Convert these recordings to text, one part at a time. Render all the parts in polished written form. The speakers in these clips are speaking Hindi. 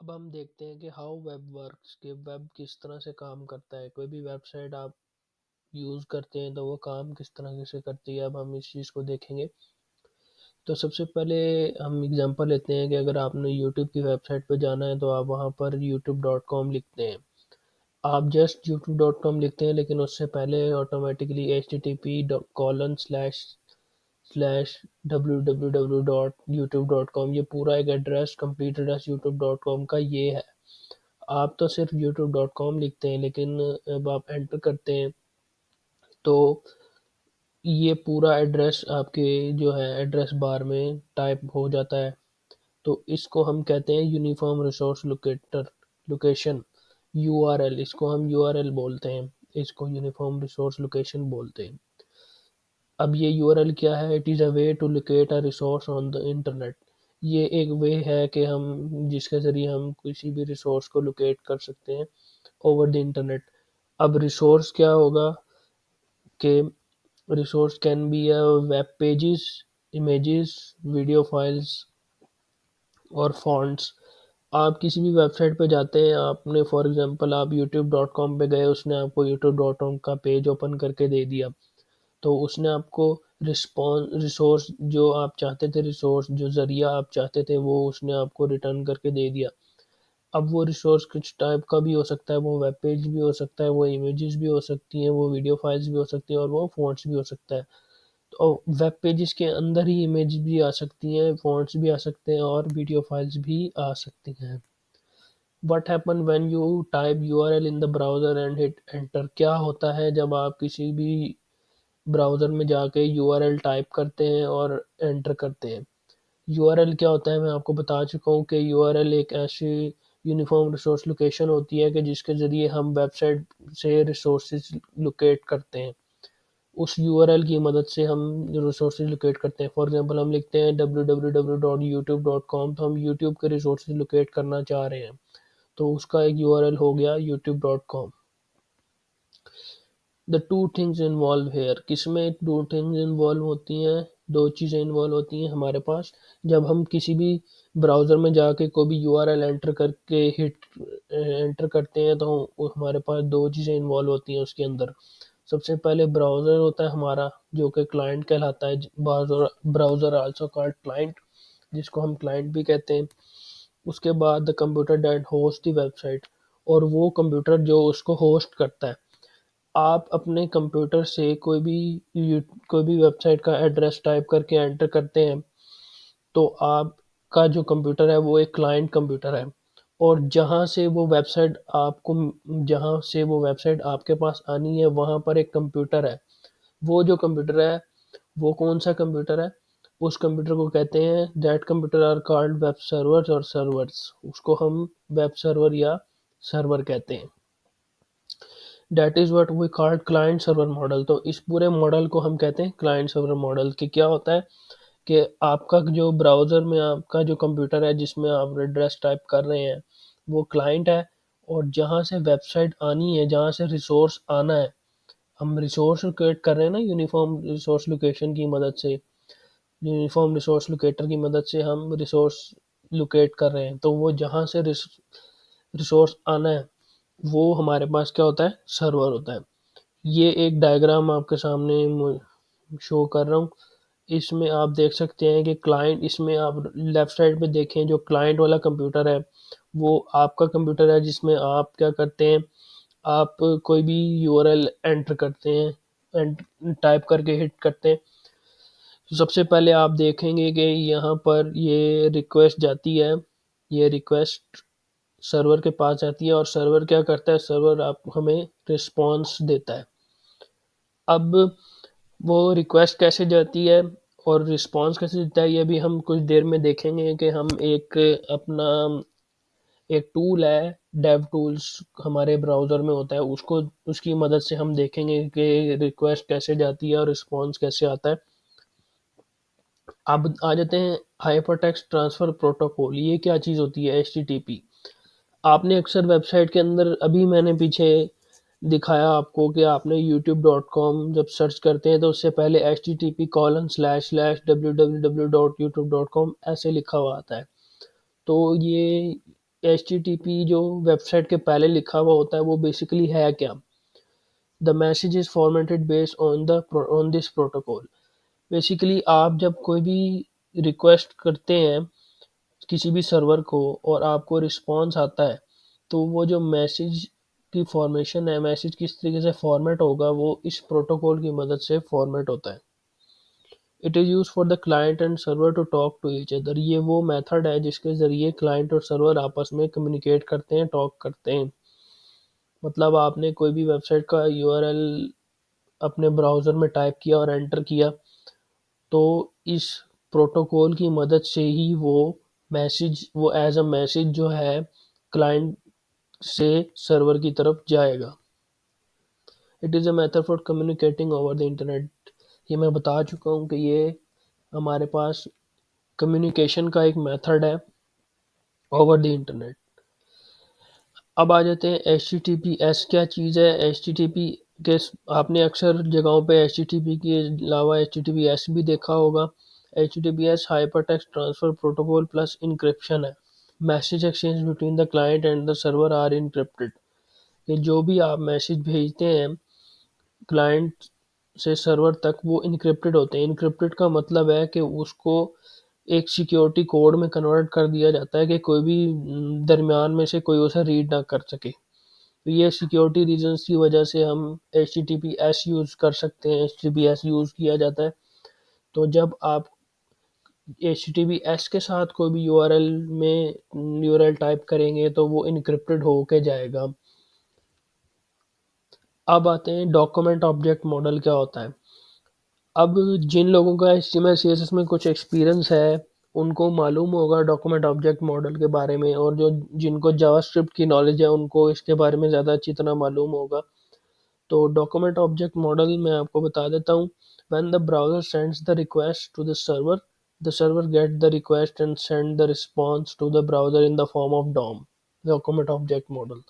अब हम देखते हैं कि हाउ वेब वर्क्स, कि वेब किस तरह से काम करता है। कोई भी वेबसाइट आप यूज़ करते हैं तो वो काम किस तरह से करती है। अब हम इस चीज़ को देखेंगे। तो सबसे पहले हम एग्जांपल लेते हैं कि अगर आपने यूट्यूब की वेबसाइट पर जाना है तो आप वहाँ पर youtube.com लिखते हैं। आप जस्ट youtube.com लिखते हैं, लेकिन उससे पहले ऑटोमेटिकली http://www.youtube.com, ये पूरा एक एड्रेस, कंप्लीट एड्रेस youtube.com का ये है। आप तो सिर्फ youtube.com लिखते हैं, लेकिन अब आप एंटर करते हैं तो ये पूरा एड्रेस आपके जो है एड्रेस बार में टाइप हो जाता है। तो इसको हम कहते हैं यूनिफॉर्म रिसोर्स लोकेशन, यूआरएल। इसको हम यूआरएल बोलते हैं, इसको यूनिफॉर्म रिसोर्स लोकेशन बोलते हैं। अब ये यूआरएल क्या है? It is a way to locate a resource on the internet. ये एक वे है कि हम जिसके ज़रिए हम किसी भी रिसोर्स को लोकेट कर सकते हैं ओवर द इंटरनेट। अब रिसोर्स क्या होगा कि resource can be a web pages, images, video files और फॉन्ट्स। आप किसी भी वेबसाइट पे जाते हैं, आपने फॉर एग्जांपल आप youtube.com पे गए, उसने आपको youtube.com का पेज ओपन करके दे दिया। तो उसने आपको रिसोर्स जो आप चाहते थे, रिसोर्स जो ज़रिया आप चाहते थे, वो उसने आपको रिटर्न करके दे दिया। अब वो रिसोर्स कुछ टाइप का भी हो सकता है, वो वेब पेज भी हो सकता है, वो इमेजेस भी हो सकती हैं, वो वीडियो फाइल्स भी हो सकती हैं और वो फ़ॉन्ट्स भी हो सकता है। तो वेब पेजेस के अंदर ही इमेज भी आ सकती हैं, फ़ॉन्ट्स भी आ सकते हैं और वीडियो फाइल्स भी आ सकती हैं। What happen when you type URL in the browser and hit enter? क्या होता है जब आप किसी भी ब्राउज़र में जाके यूआरएल टाइप करते हैं और एंटर करते हैं? यूआरएल क्या होता है मैं आपको बता चुका हूँ कि यूआरएल एक ऐसी यूनिफॉर्म रिसोर्स लोकेशन होती है कि जिसके ज़रिए हम वेबसाइट से रिसोर्सेज लोकेट करते हैं। उस यूआरएल की मदद से हम रिसोर्सेज लोकेट करते हैं। फॉर एग्जांपल हम लिखते हैं www.youtube.com, तो हम यूट्यूब के रिसोर्सेज लोकेट करना चाह रहे हैं, तो उसका एक यूआरएल हो गया youtube.com। The two things involve here, किसमें टू थिंग्स इन्वॉल्व होती हैं? दो चीज़ें इन्वॉल्व होती हैं हमारे पास। जब हम किसी भी ब्राउज़र में जाके कोई भी यूआरएल एंटर करके हिट एंटर करते हैं तो हमारे पास दो चीज़ें इन्वॉल्व होती हैं उसके अंदर। सबसे पहले ब्राउज़र होता है हमारा, जो कि क्लाइंट कहलाता है। ब्राउज़र आल्सो कॉल्ड क्लाइंट, जिसको हम क्लाइंट भी कहते हैं। उसके बाद the computer that host the website, और वो कंप्यूटर जो उसको होस्ट करता है। आप अपने कंप्यूटर से कोई भी वेबसाइट का एड्रेस टाइप करके एंटर करते हैं, तो आपका जो कंप्यूटर है वो एक क्लाइंट कंप्यूटर है। और जहाँ से वो वेबसाइट आपके पास आनी है, वहाँ पर एक कंप्यूटर है। वो जो कंप्यूटर है, वो कौन सा कंप्यूटर है? उस कंप्यूटर को कहते हैं, that computer are called web servers और सर्वर्स। उसको हम वेब सर्वर या सर्वर कहते हैं। That is what we called client server model. तो इस पूरे मॉडल को हम कहते हैं क्लाइंट सर्वर मॉडल। कि क्या होता है कि आपका जो ब्राउज़र में आपका जो कंप्यूटर है जिसमें आप एड्रेस टाइप कर रहे हैं, वो क्लाइंट है। और जहाँ से वेबसाइट आनी है, जहाँ से रिसोर्स आना है, हम रिसोर्स लोकेट कर रहे हैं ना यूनिफॉर्म रिसोर्स लोकेशन की मदद से। यूनिफॉर्म रिसोर्स लोकेटर की मदद से हम रिसोर्स लोकेट कर रहे हैं, तो वो जहाँ से रिसोर्स आना है, वो हमारे पास क्या होता है? सर्वर होता है। ये एक डायग्राम आपके सामने शो कर रहा हूँ। इसमें आप देख सकते हैं कि क्लाइंट, इसमें आप लेफ्ट साइड पे देखें, जो क्लाइंट वाला कंप्यूटर है वो आपका कंप्यूटर है, जिसमें आप क्या करते हैं, आप कोई भी यूआरएल एंटर करते हैं, टाइप करके हिट करते हैं। तो सबसे पहले आप देखेंगे कि यहाँ पर ये रिक्वेस्ट जाती है, ये रिक्वेस्ट सर्वर के पास जाती है और सर्वर क्या करता है? सर्वर आप हमें रिस्पॉन्स देता है। अब वो रिक्वेस्ट कैसे जाती है और रिस्पॉन्स कैसे देता है, ये भी हम कुछ देर में देखेंगे। कि हम अपना एक टूल है, डेव टूल्स हमारे ब्राउज़र में होता है, उसको उसकी मदद से हम देखेंगे कि रिक्वेस्ट कैसे जाती है और रिस्पॉन्स कैसे आता है। अब आ जाते हैं हाइपरटेक्स्ट ट्रांसफ़र प्रोटोकॉल। ये क्या चीज़ होती है? एचटीटीपी। आपने अक्सर वेबसाइट के अंदर, अभी मैंने पीछे दिखाया आपको कि आपने youtube.com जब सर्च करते हैं तो उससे पहले http://www.youtube.com ऐसे लिखा हुआ आता है। तो ये HTTP जो वेबसाइट के पहले लिखा हुआ होता है वो बेसिकली है क्या? The message is formatted based on this protocol. Basically आप जब कोई भी रिक्वेस्ट करते हैं किसी भी सर्वर को और आपको रिस्पॉन्स आता है, तो वो जो मैसेज की फॉर्मेशन है, मैसेज किस तरीके से फॉर्मेट होगा, वो इस प्रोटोकॉल की मदद से फॉर्मेट होता है। It is use for the client and server to talk to each other. ये वो मेथड है जिसके ज़रिए क्लाइंट और सर्वर आपस में कम्युनिकेट करते हैं, टॉक करते हैं। मतलब आपने कोई भी वेबसाइट का यूआरएल अपने ब्राउज़र में टाइप किया और एंटर किया, तो इस प्रोटोकॉल की मदद से ही वो एज अ मैसेज जो है क्लाइंट से सर्वर की तरफ जाएगा। It is a method for communicating over the internet. ये मैं बता चुका हूँ कि ये हमारे पास कम्युनिकेशन का एक मेथड है ओवर द इंटरनेट। अब आ जाते हैं HTTPS क्या चीज़ है। HTTP के आपने अक्सर जगहों पे HTTP के अलावा HTTPS भी देखा होगा। HTTPS hypertext transfer protocol plus encryption है। Message exchange between the client and the server are encrypted. कि जो भी आप मैसेज भेजते हैं क्लाइंट से सर्वर तक वो इनक्रिप्टेड होते हैं। इनक्रिप्टेड का मतलब है कि उसको एक सिक्योरिटी कोड में कन्वर्ट कर दिया जाता है कि कोई भी दरमियान में से कोई उसे रीड ना कर सके। तो ये सिक्योरिटी रीजंस की वजह से हम HTTPS यूज़ कर सकते हैं, HTTPS यूज़ किया जाता है। तो जब आप HTTPS के साथ कोई भी यूआरएल टाइप करेंगे तो वो इनक्रिप्टेड होके जाएगा। अब आते हैं डॉक्यूमेंट ऑब्जेक्ट मॉडल क्या होता है। अब जिन लोगों का HTML CSS में कुछ एक्सपीरियंस है उनको मालूम होगा डॉक्यूमेंट ऑब्जेक्ट मॉडल के बारे में, और जो जिनको जावास्क्रिप्ट की नॉलेज है उनको इसके बारे में ज़्यादा अच्छी तरह मालूम होगा। तो डॉक्यूमेंट ऑब्जेक्ट मॉडल मैं आपको बता देता हूँ। When the browser sends the request to the server get the request and send the response to the browser in the form of DOM. Document object model,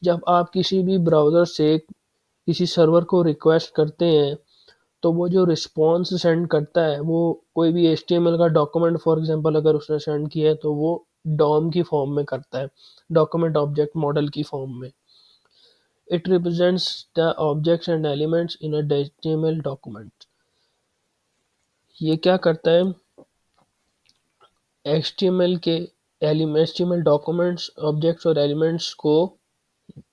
जब आप किसी भी ब्राउज़र से किसी सर्वर को रिक्वेस्ट करते हैं तो वो जो रिस्पॉन्स सेंड करता है वो कोई भी HTML का डॉक्यूमेंट फॉर एग्जांपल अगर उसने सेंड किया है तो वो डॉम की फॉर्म में करता है, डॉक्यूमेंट ऑब्जेक्ट मॉडल की फॉर्म में। It represents the objects and elements in a HTML document. ये क्या करता है, HTML डॉक्यूमेंट्स ऑब्जेक्ट्स और एलिमेंट्स को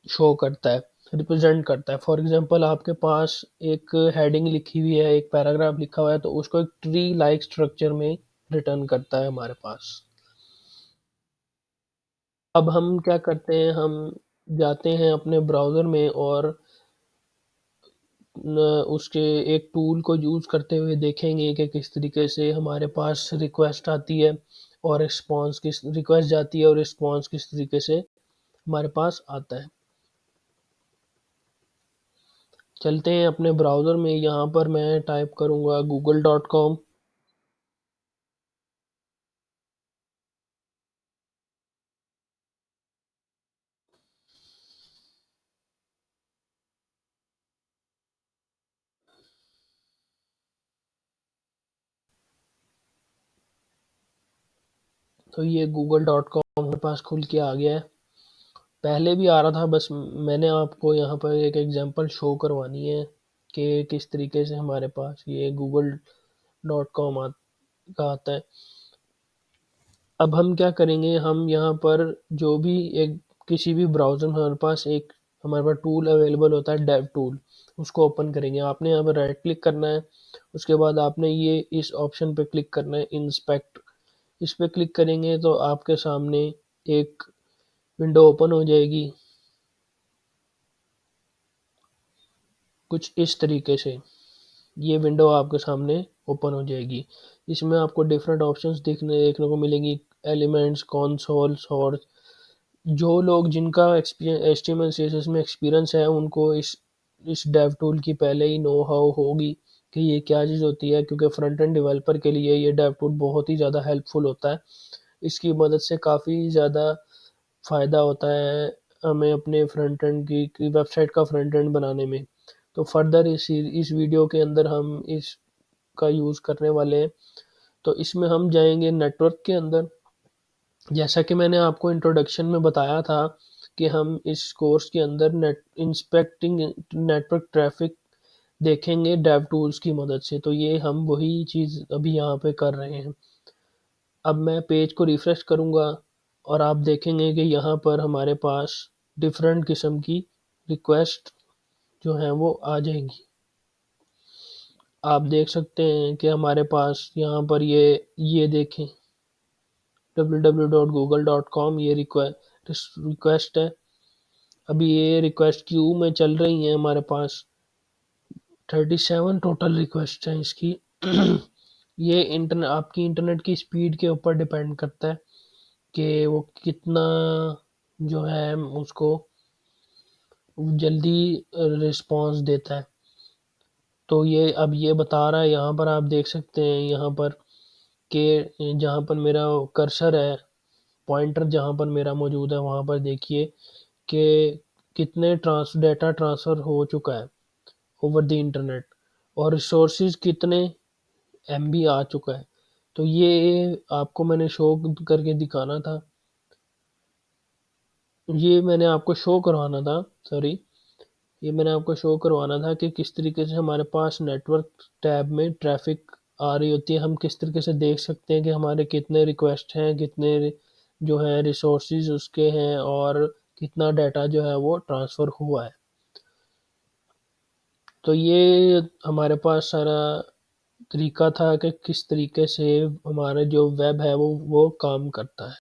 शो करता है, रिप्रेजेंट करता है। फॉर एग्जांपल आपके पास एक हेडिंग लिखी हुई है, एक पैराग्राफ लिखा हुआ है, तो उसको एक ट्री लाइक स्ट्रक्चर में रिटर्न करता है हमारे पास। अब हम क्या करते हैं, हम जाते हैं अपने ब्राउज़र में और उसके एक टूल को यूज़ करते हुए देखेंगे कि किस तरीके से हमारे पास रिक्वेस्ट आती है और रिक्वेस्ट जाती है और रिस्पॉन्स किस तरीके से हमारे पास आता है। चलते हैं अपने ब्राउज़र में, यहाँ पर मैं टाइप करूँगा google.com। तो ये google.com हमारे पास खुल के आ गया है। पहले भी आ रहा था, बस मैंने आपको यहाँ पर एक एग्जांपल शो करवानी है कि किस तरीके से हमारे पास ये google.com का आता है। अब हम क्या करेंगे, हम यहाँ पर जो भी एक किसी भी ब्राउज़र में हमारे पास टूल अवेलेबल होता है, डेव टूल, उसको ओपन करेंगे। आपने यहाँ पर राइट क्लिक करना है, उसके बाद आपने ये इस ऑप्शन पे क्लिक करना है, इंस्पेक्ट। इस पे क्लिक करेंगे तो आपके सामने एक विंडो ओपन हो जाएगी कुछ इस तरीके से। ये विंडो आपके सामने ओपन हो जाएगी। इसमें आपको डिफरेंट ऑप्शंस देखने को मिलेंगी, एलिमेंट्स, कंसोल्स, और जो लोग जिनका HTML CSS में एक्सपीरियंस है उनको इस डेव टूल की पहले ही नो हाउ होगी कि ये क्या चीज़ होती है, क्योंकि फ्रंट एंड डेवलपर के लिए ये डेव टूल बहुत ही ज़्यादा हेल्पफुल होता है। इसकी मदद से काफ़ी ज़्यादा फ़ायदा होता है हमें अपने फ्रंट एंड की वेबसाइट का फ्रंट एंड बनाने में। तो फर्दर इस वीडियो के अंदर हम इसका यूज़ करने वाले हैं। तो इसमें हम जाएंगे नेटवर्क के अंदर, जैसा कि मैंने आपको इंट्रोडक्शन में बताया था कि हम इस कोर्स के अंदर इंस्पेक्टिंग नेटवर्क ट्रैफिक देखेंगे डेव टूल्स की मदद से। तो ये हम वही चीज़ अभी यहाँ पे कर रहे हैं। अब मैं पेज को रिफ्रेश करूँगा और आप देखेंगे कि यहाँ पर हमारे पास डिफरेंट किस्म की रिक्वेस्ट जो हैं वो आ जाएंगी। आप देख सकते हैं कि हमारे पास यहाँ पर ये देखें www.google.com ये रिक्वेस्ट है। अभी ये रिक्वेस्ट क्यू में चल रही हैं हमारे पास 37 टोटल रिक्वेस्ट हैं इसकी। ये आपकी इंटरनेट की स्पीड के ऊपर डिपेंड करता है कि वो कितना जो है उसको जल्दी रिस्पॉन्स देता है। तो ये अब ये बता रहा है, यहाँ पर आप देख सकते हैं यहाँ पर कि जहाँ पर मेरा कर्सर है, पॉइंटर जहाँ पर मेरा मौजूद है, वहाँ पर देखिए कि कितने डेटा ट्रांसफ़र हो चुका है ओवर द इंटरनेट और रिसोर्सेज कितने एमबी आ चुका है। तो ये आपको मैंने शो करके दिखाना था, ये मैंने आपको शो करवाना था, सॉरी, ये मैंने आपको शो करवाना था कि किस तरीके से हमारे पास नेटवर्क टैब में ट्रैफिक आ रही होती है। हम किस तरीके से देख सकते हैं कि हमारे कितने रिक्वेस्ट हैं, कितने जो है रिसोर्सेज उसके हैं और कितना डाटा जो है वो ट्रांसफ़र हुआ है। तो ये हमारे पास सारा तरीका था कि किस तरीके से हमारा जो वेब है वो काम करता है।